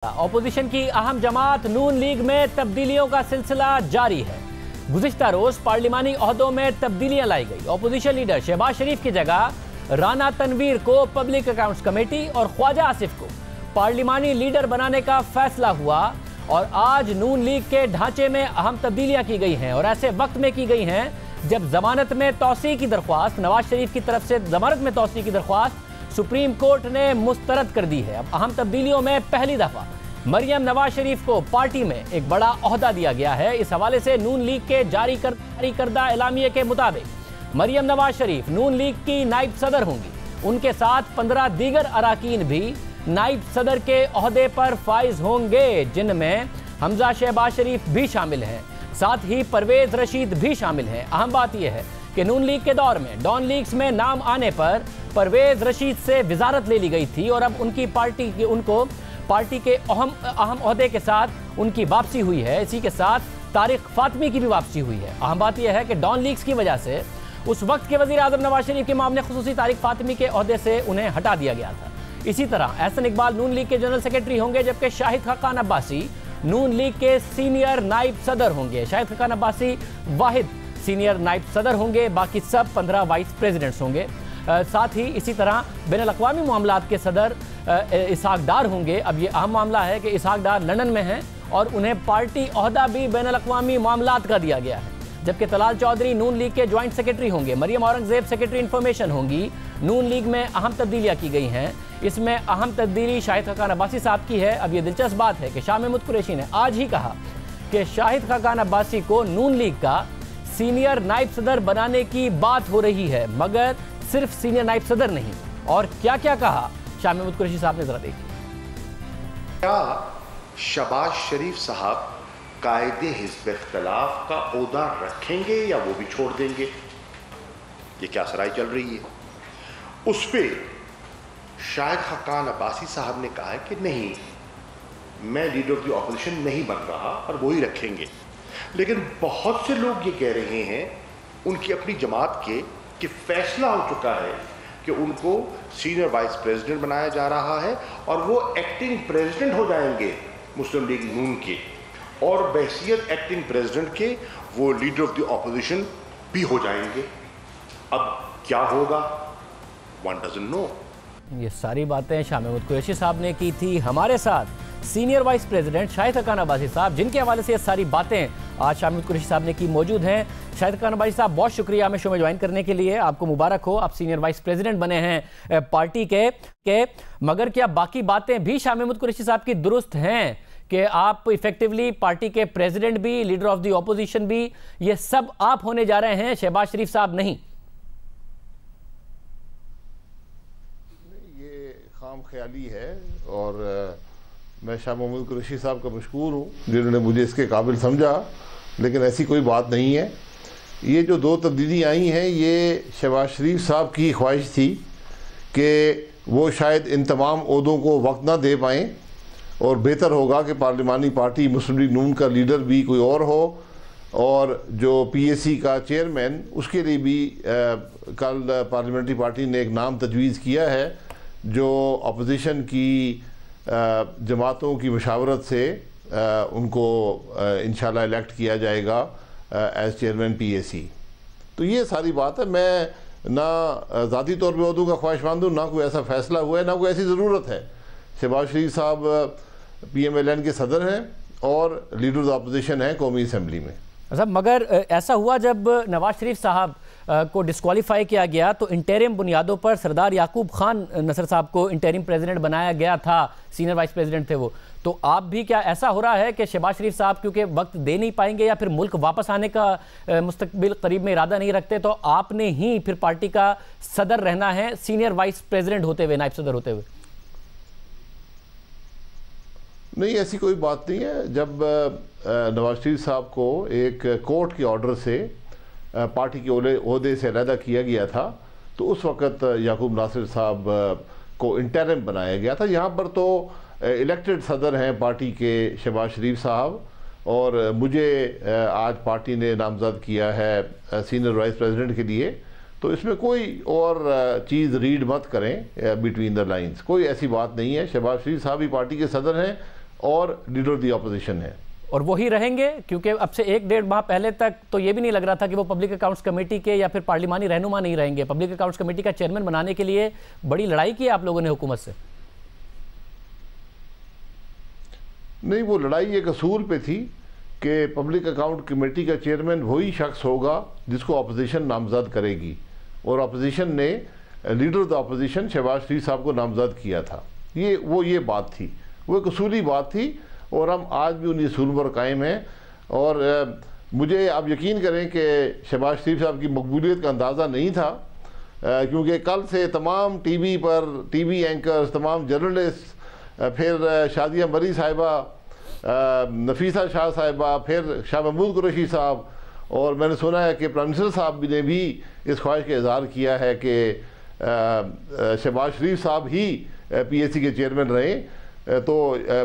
Opposition की अहम जमात नून league में तब्दीलियों का सिलसिला जारी है। गुज़िश्ता रोज पार्लिमानी ओहदों में तब्दीलियां लाई गई। ऑपोजिशन लीडर शहबाज शरीफ की जगह राना तनवीर को पब्लिक अकाउंट्स कमेटी और ख्वाजा आसिफ को पार्लिमानी लीडर बनाने का फैसला हुआ और आज नून लीग के ढांचे में अहम तब्दीलियां की गई हैं और ऐसे वक्त में की गई हैं जब जमानत में तौसी की दरख्वास्त, नवाज शरीफ की तरफ से जमानत में तौसी की दरख्वास्त सुप्रीम कोर्ट ने मुस्तरद कर दी है। अब अहम तब्दीलियों में पहली दफा मरियम नवाज शरीफ को पार्टी में एक बड़ा ओहदा दिया गया है। इस हवाले से नून लीग के जारी करदा एलामिये के मुताबिक मरियम नवाज शरीफ नून लीग की नायब सदर होंगी। उनके साथ 15 दीगर अराकीन भी नायब सदर के ओहदे पर फाइज होंगे, जिनमें हमजा शहबाज शरीफ भी शामिल हैं, साथ ही परवेज रशीद भी शामिल हैं। अहम बात यह है कि नून लीग के दौर में डॉन लीग्स में नाम आने पर परवेज रशीद से वजारत ले ली गई थी और अब उनकी पार्टी के अहम ओहदे के साथ उनकी वापसी हुई है। इसी के साथ तारिक फातमी की भी वापसी हुई है। अहम बात यह है कि डॉन लीग्स की वजह से उस वक्त के वजीर आजम नवाज शरीफ के मामले खुसूसी तारिक फातमी के ओहदे से उन्हें हटा दिया गया था। इसी तरह एहसन इकबाल नून लीग के जनरल सेक्रेटरी होंगे, जबकि शाहिद खाकान अब्बासी नून लीग के सीनियर नायब सदर होंगे। शाहिद खाकान अब्बासी वाहिद सीनियर नायब सदर होंगे, बाकी सब 15 वाइस प्रेसिडेंट्स होंगे। साथ ही इसी तरह बैनुल अक़वामी मामलात के सदर इसहाक डार होंगे। अब ये अहम मामला है कि इसहाक डार लंदन में हैं और उन्हें पार्टी ओहदा भी बैनुल अक़वामी मामलात का दिया गया है। जबकि तलाल चौधरी नून लीग के ज्वाइंट सेक्रेटरी होंगे। मरियम औरंगजेब सेक्रेटरी इंफॉर्मेशन होंगी। नून लीग में अहम तब्दीलियाँ की गई हैं। इसमें अहम तब्दीली शाहिद खाकान अब्बासी साहब की है। अब ये दिलचस्प बात है कि शाह महमूद कुरैशी ने आज ही कहा कि शाहिद खाकान अब्बासी को नून लीग का सीनियर नायब सदर बनाने की बात हो रही है, मगर सिर्फ सीनियर नायब सदर नहीं। और क्या क्या कहा शाह महमूद कुरैशी साहब ने, जरा देखिए। क्या शहबाज शरीफ साहब कायदे हिज़्ब इख्तिलाफ का ओहदा रखेंगे या वो भी छोड़ देंगे? ये क्या सराय चल रही है। उस पर शाहिद खाकान अब्बासी साहब ने कहा है कि नहीं, मैं लीडर ऑफ द ऑपोजिशन नहीं बन रहा और वो ही रखेंगे। लेकिन बहुत से लोग ये कह रहे हैं उनकी अपनी जमात के कि फैसला हो चुका है कि उनको सीनियर वाइस प्रेसिडेंट बनाया जा रहा है और वो एक्टिंग प्रेसिडेंट हो जाएंगे मुस्लिम लीग नून के, और बहैसियत एक्टिंग प्रेसिडेंट के वो लीडर ऑफ द ऑपोजिशन भी हो जाएंगे। अब क्या होगा, वन डजंट नो। ये सारी बातें शाह महमूद कुरैशी साहब ने की थी। हमारे साथ senior vice president Shahid Khaqan Abbasi साहब, जिनके हवाले से ये सारी बातें आज शाह महमूद कुरैशी साहब ने की, मौजूद हैं। शाहिद खाकान अब्बासी साहब, बहुत शुक्रिया हमें शो में ज्वाइन करने के लिए। आपको मुबारक हो, आप सीनियर वाइस प्रेसिडेंट बने हैं पार्टी के। मगर क्या बाकी बातें भी शाह महमूद कुरैशी साहब की दुरुस्त हैं कि आप इफेक्टिवली पार्टी के प्रेसिडेंट भी, लीडर ऑफ द ऑपोजिशन भी, ये सब आप होने जा रहे हैं, शहबाज शरीफ साहब नहीं? ये खाम ख्याली है और मैं शाह महमूद कुरैशी साहब का मशकूर हूँ जिन्होंने मुझे इसके काबिल समझा, लेकिन ऐसी कोई बात नहीं है। ये जो दो तब्दीली आई हैं, ये शहबाज शरीफ साहब की ख्वाहिश थी कि वो शायद इन तमाम ओहदों को वक्त ना दे पाएँ और बेहतर होगा कि पार्लिमानी पार्टी मुस्लिम लीग नून का लीडर भी कोई और हो, और जो PAC का चेयरमैन, उसके लिए भी कल पार्लियामेंट्री पार्टी ने एक नाम तजवीज़ किया है जो अपोजिशन की जमातों की मशावरत से उनको इंशाल्लाह इलेक्ट किया जाएगा एज चेयरमैन PAC। तो ये सारी बात है। मैं ना ज़ाती तौर पर ओहदों का ख्वाहिशमंद हूँ, ना कोई ऐसा फैसला हुआ है, ना कोई ऐसी ज़रूरत है। शहबाज शरीफ साहब PMLN के सदर हैं और लीडर ऑफ द अपोजिशन हैं कौमी असम्बली में। अच्छा, मगर ऐसा हुआ जब नवाज शरीफ साहब को डिस्क्वालीफाई किया गया तो इंटरिम बुनियादों पर सरदार याकूब खान नसर साहब को इंटरिम प्रेसिडेंट बनाया गया था, सीनियर वाइस प्रेसिडेंट थे वो। तो आप भी क्या ऐसा हो रहा है कि शहबाज शरीफ साहब क्योंकि वक्त दे नहीं पाएंगे या फिर मुल्क वापस आने का मुस्तकबिल करीब में इरादा नहीं रखते, तो आपने ही फिर पार्टी का सदर रहना है, सीनियर वाइस प्रेसिडेंट होते हुए, नायब सदर होते हुए? नहीं, ऐसी कोई बात नहीं है। जब नवाज शरीफ साहब को एक कोर्ट के ऑर्डर से पार्टी के ओहदे से अलहदा किया गया था, तो उस वक़्त याकूब नासिर साहब को इंटरिम बनाया गया था। यहाँ पर तो इलेक्टेड सदर हैं पार्टी के शहबाज शरीफ साहब, और मुझे आज पार्टी ने नामज़द किया है सीनियर वाइस प्रेसिडेंट के लिए। तो इसमें कोई और चीज़ रीड मत करें बिटवीन द लाइंस, कोई ऐसी बात नहीं है। शहबाज शरीफ साहब ही पार्टी के सदर हैं और लीडर ऑफ द अपोजिशन है। और वही रहेंगे, क्योंकि अब से 1-1.5 माह पहले तक तो ये भी नहीं लग रहा था कि वो पब्लिक अकाउंट्स कमेटी के या फिर पार्लिमानी रहनुमा नहीं रहेंगे। पब्लिक अकाउंट्स कमेटी का चेयरमैन बनाने के लिए बड़ी लड़ाई की आप लोगों ने हुकूमत से। नहीं, वो लड़ाई एक असूल पे थी कि पब्लिक अकाउंट कमेटी का चेयरमैन वही शख्स होगा जिसको अपोजिशन नामजद करेगी, और अपोजिशन ने leader of the opposition Shahbaz Sharif साहब को नामजद किया था। ये बात थी, वो एक असूली बात थी, और हम आज भी उन्हीं असूल पर कायम हैं। और मुझे आप यकीन करें कि शहबाज शरीफ साहब की मकबूलियत का अंदाज़ा नहीं था, क्योंकि कल से तमाम टीवी पर टीवी एंकर्स, तमाम जर्नलिस्ट, फिर शादिया मरी साहिबा, नफीसा शाह साहिबा, फिर शाह महमूद कुरैशी साहब, और मैंने सुना है कि प्राइम मिनिस्टर साहब ने भी इस ख्वाहिश का इजहार किया है कि शहबाज शरीफ साहब ही PAC के चेयरमैन रहें। तो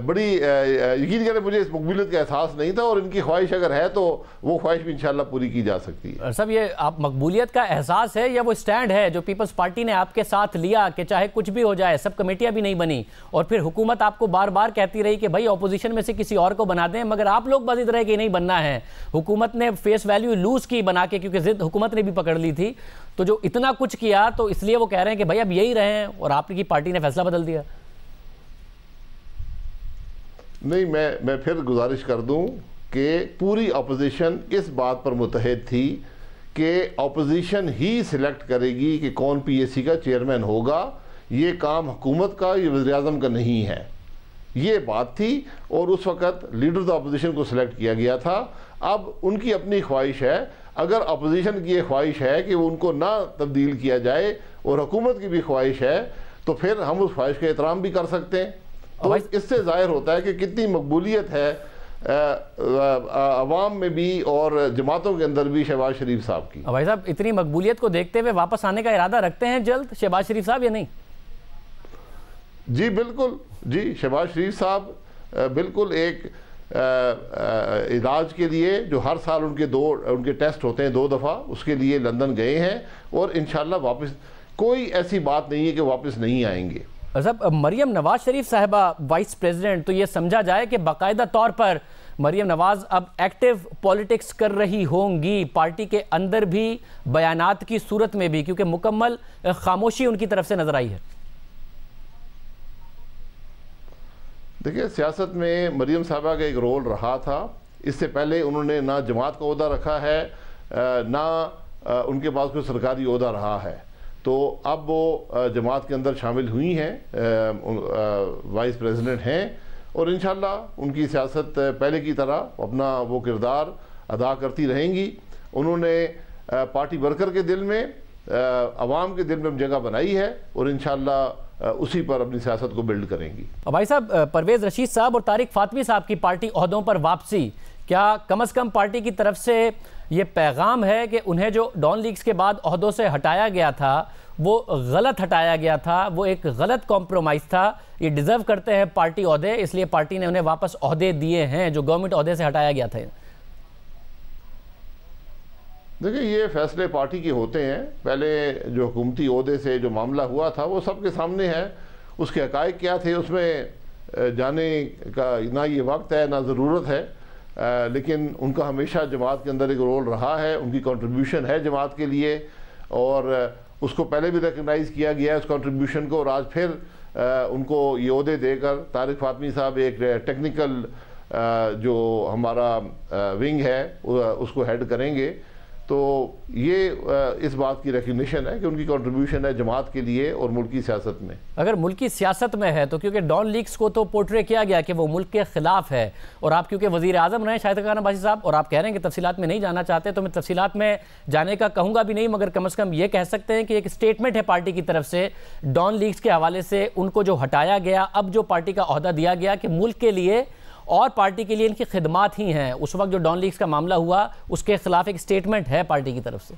बड़ी यकीन करें मुझे इस मकबूलियत का एहसास नहीं था, और इनकी ख्वाहिश अगर है तो वो ख्वाहिश भी इंशाल्लाह पूरी की जा सकती है। सब ये आप मकबूलियत का एहसास है या वो स्टैंड है जो पीपल्स पार्टी ने आपके साथ लिया कि चाहे कुछ भी हो जाए, सब कमेटियां भी नहीं बनी, और फिर हुकूमत आपको बार बार कहती रही कि भाई अपोजिशन में से किसी और को बना दें, मगर आप लोग बाजिद रहे कि नहीं बनना है। हुकूमत ने फेस वैल्यू लूज की बना के, क्योंकि जिद हुकूमत ने भी पकड़ ली थी। तो जो इतना कुछ किया, तो इसलिए वो कह रहे हैं कि भाई अब यही रहे हैं, और आपकी पार्टी ने फैसला बदल दिया। नहीं, मैं फिर गुजारिश कर दूं कि पूरी अपोजिशन इस बात पर मुतहद थी कि अपोजिशन ही सिलेक्ट करेगी कि कौन PAC का चेयरमैन होगा। ये काम हुकूमत का, ये वज़ीर-ए-आज़म का नहीं है, ये बात थी। और उस वक़्त लीडर ऑफ द अपोजिशन को सिलेक्ट किया गया था। अब उनकी अपनी ख्वाहिश है, अगर अपोजिशन की ये ख्वाहिश है कि उनको ना तब्दील किया जाए, और हुकूमत की भी ख्वाहिश है, तो फिर हम उस ख्वाहिश का एहतराम भी कर सकते हैं। तो इससे जाहिर होता है कि कितनी मकबूलियत है अवाम में भी और जमातों के अंदर भी शहबाज शरीफ साहब की। भाई साहब, इतनी मकबूलियत को देखते हुए वापस आने का इरादा रखते हैं जल्द शहबाज शरीफ साहब या नहीं? जी बिल्कुल, जी शहबाज शरीफ साहब बिल्कुल एक इलाज के लिए, जो हर साल उनके टेस्ट होते हैं 2 दफ़ा, उसके लिए लंदन गए हैं, और इंशाल्लाह वापस, कोई ऐसी बात नहीं है कि वापस नहीं आएंगे। साहब, मरियम नवाज शरीफ साहिबा वाइस प्रेसिडेंट, तो ये समझा जाए कि बाकायदा तौर पर मरियम नवाज अब एक्टिव पॉलिटिक्स कर रही होंगी, पार्टी के अंदर भी, बयानात की सूरत में भी, क्योंकि मुकम्मल खामोशी उनकी तरफ से नजर आई है। देखिए, सियासत में मरियम साहिबा का एक रोल रहा था। इससे पहले उन्होंने ना जमात का ओहदा रखा है, ना उनके पास कोई सरकारी ओहदा रहा है। तो अब वो जमात के अंदर शामिल हुई हैं, वाइस प्रेसिडेंट हैं, और इंशाल्लाह उनकी सियासत पहले की तरह अपना वो किरदार अदा करती रहेंगी। उन्होंने पार्टी वर्कर के दिल में, अवाम के दिल में जगह बनाई है, और इंशाल्लाह उसी पर अपनी सियासत को बिल्ड करेंगी। भाई साहब, परवेज़ रशीद साहब और तारिक फातमी साहब की पार्टी ओहदों पर वापसी, क्या कम से कम पार्टी की तरफ से ये पैगाम है कि उन्हें जो डॉन लीग्स के बाद ओहदों से हटाया गया था वो गलत हटाया गया था, वो एक गलत कॉम्प्रोमाइज़ था, ये डिज़र्व करते हैं पार्टी ओहदे, इसलिए पार्टी ने उन्हें वापस ओहदे दिए हैं जो गवर्नमेंट ओहदे से हटाया गया था? देखिए, ये फैसले पार्टी के होते हैं। पहले जो हुकूमती ओहदे से जो मामला हुआ था वो सबके सामने है, उसके हक़ाइक़ क्या थे उसमें जाने का ना ये वक्त है ना ज़रूरत है, लेकिन उनका हमेशा जमात के अंदर एक रोल रहा है, उनकी कंट्रीब्यूशन है जमात के लिए, और उसको पहले भी रिकगनाइज़ किया गया है उस कंट्रीब्यूशन को, और आज फिर उनको ये ओहदे देकर तारिक फातमी साहब एक टेक्निकल जो हमारा विंग है उसको हेड करेंगे। तो ये इस बात की रिकग्निशन है कि उनकी कंट्रीब्यूशन है जमात के लिए और मुल्की सियासत में। अगर मुल्की सियासत में है तो क्योंकि डॉन लीग्स को तो पोर्ट्रे किया गया कि वो मुल्क के खिलाफ है, और आप क्योंकि वज़ीर आज़म रहे शाहिद खान अब्बासी साहब, और आप कह रहे हैं कि तफसीलात में नहीं जाना चाहते, तो मैं तफसीलात में जाने का कहूँगा भी नहीं, मगर कम से कम ये कह सकते हैं कि एक स्टेटमेंट है पार्टी की तरफ से डॉन लीग्स के हवाले से, उनको जो हटाया गया, अब जो पार्टी का ओहदा दिया गया कि मुल्क के लिए और पार्टी के लिए इनकी खिदमात ही हैं। उस वक्त जो डॉन लीग्स का मामला हुआ उसके खिलाफ एक स्टेटमेंट है पार्टी की तरफ से।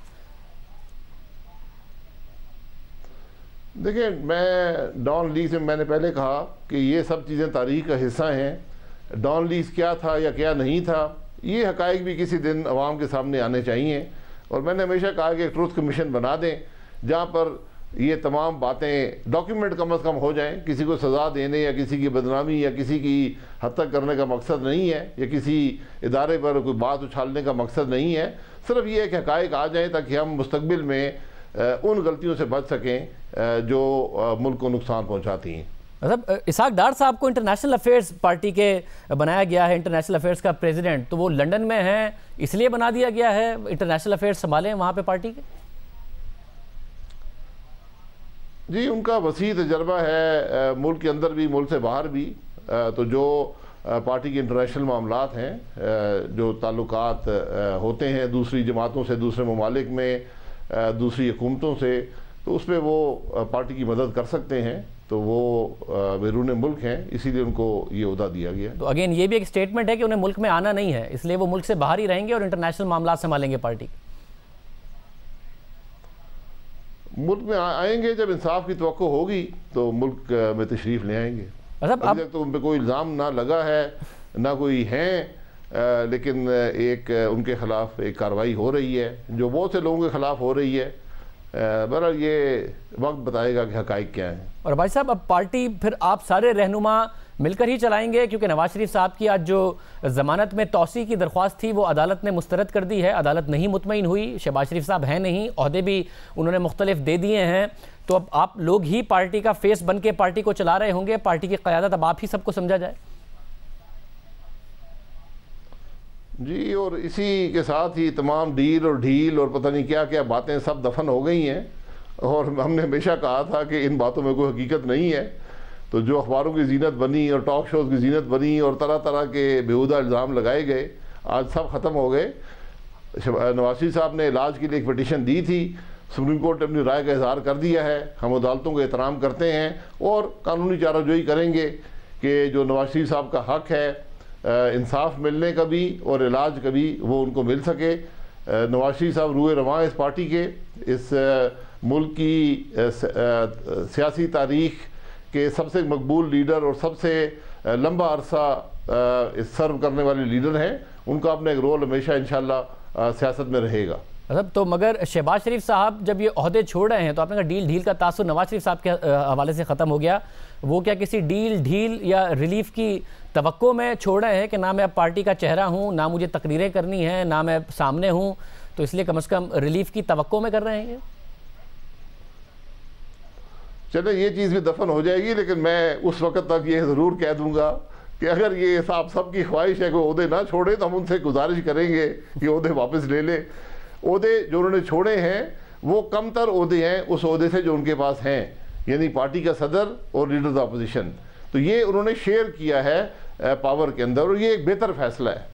देखिए, मैं डॉन लीग्स में मैंने पहले कहा कि ये सब चीज़ें तारीख का हिस्सा हैं। डॉन लीग्स क्या था या क्या नहीं था, ये हक़ाइक़ भी किसी दिन अवाम के सामने आने चाहिए, और मैंने हमेशा कहा कि एक ट्रुथ कमीशन बना दें जहाँ पर ये तमाम बातें डॉक्यूमेंट कम से कम हो जाएं। किसी को सज़ा देने या किसी की बदनामी या किसी की हत्या करने का मकसद नहीं है, या किसी इदारे पर कोई बात उछालने का मकसद नहीं है। सिर्फ ये है कि हक़ाइक़ आ जाएं ताकि हम मुस्तक़बिल में उन गलतियों से बच सकें जो मुल्क को नुकसान पहुँचाती हैं। मतलब इसहाक डार साहब को इंटरनेशनल अफेयर्स पार्टी के बनाया गया है, इंटरनेशनल अफेयर्स का प्रेसिडेंट, तो वो लंदन में हैं इसलिए बना दिया गया है इंटरनेशनल अफेयर्स संभालें वहाँ पे पार्टी के? जी, उनका वसी तजर्बा है मुल्क के अंदर भी मुल्क से बाहर भी। तो जो पार्टी के इंटरनेशनल मामलात हैं, जो ताल्लुकात होते हैं दूसरी जमातों से, दूसरे ममालिक में, दूसरी हुकूमतों से, तो उसमें वो पार्टी की मदद कर सकते हैं। तो वो बैरून मुल्क हैं, इसीलिए उनको ये ओहदा दिया गया। तो अगेन ये भी एक स्टेटमेंट है कि उन्हें मुल्क में आना नहीं है, इसलिए वो मुल्क से बाहर ही रहेंगे और इंटरनेशनल मामला संभालेंगे पार्टी। मुल्क में आएंगे जब इंसाफ की तवक्को होगी तो मुल्क में तशरीफ़ ले आएंगे। अभी तक तो उन पर कोई इल्ज़ाम ना लगा है ना कोई हैं, लेकिन एक उनके ख़िलाफ़ एक कार्रवाई हो रही है जो बहुत से लोगों के ख़िलाफ़ हो रही है। बहरहाल ये वक्त बताएगा कि हक़ाइक़ क्या है। और भाई साहब, अब पार्टी फिर आप सारे रहनुमा मिलकर ही चलाएंगे, क्योंकि नवाज शरीफ साहब की आज जो ज़मानत में तौसी की दरख्वास्त थी वो अदालत ने मुस्तरद कर दी है। अदालत नहीं मुतमईन हुई, शहबाज शरीफ साहब हैं नहीं, ओहदे भी उन्होंने मुख्तलिफ दे दिए हैं, तो अब आप लोग ही पार्टी का फेस बन के पार्टी को चला रहे होंगे, पार्टी की क़यादत अब आप ही सबको समझा जाए। जी, और इसी के साथ ही तमाम डील और ढील और पता नहीं क्या क्या बातें सब दफन हो गई हैं। और हमने हमेशा कहा था कि इन बातों में कोई हकीकत नहीं है। तो जो अखबारों की जीनत बनी और टॉक शोज़ की जीनत बनी और तरह तरह के बेहुदा इल्ज़ाम लगाए गए, आज सब ख़त्म हो गए। नवाज शरीफ साहब ने इलाज के लिए एक पटिशन दी थी, सुप्रीम कोर्ट ने अपनी राय का इजहार कर दिया है। हम अदालतों को एहतराम करते हैं और कानूनी चाराजोई करेंगे कि जो नवाज शरीफ साहब का हक़ है इंसाफ मिलने का भी और इलाज का भी, वो उनको मिल सके। नवाज शरीफ साहब रूए रवां इस पार्टी के, इस मुल्क की सियासी तारीख के सबसे मकबूल लीडर और सबसे लंबा अरसा सर्व करने वाले लीडर हैं। उनका अपना एक रोल हमेशा इंशाअल्लाह सियासत में रहेगा। मतलब तो मगर शहबाज शरीफ साहब जब ये ओहदे छोड़ रहे हैं तो आपने कहा डील ढील का तासुर नवाज शरीफ साहब के हवाले से ख़त्म हो गया, वो क्या किसी डील ढील या रिलीफ की तवक्को में छोड़ रहे हैं कि ना मैं अब पार्टी का चेहरा हूँ, ना मुझे तकरीरें करनी है, ना मैं सामने हूँ, तो इसलिए कम से कम रिलीफ की तवक्को में कर रहे हैं? चलो ये चीज़ भी दफन हो जाएगी, लेकिन मैं उस वक्त तक ये ज़रूर कह दूंगा कि अगर ये साहब सबकी ख्वाहिश है कि ओहदे ना छोड़े तो हम उनसे गुजारिश करेंगे कि ओहदे वापस ले ले। ओहदे जो उन्होंने छोड़े हैं वो कमतर ओहदे हैं उस ओहदे से जो उनके पास हैं, यानी पार्टी का सदर और लीडर ऑफ अपोजिशन। तो ये उन्होंने शेयर किया है पावर के अंदर और ये एक बेहतर फैसला है।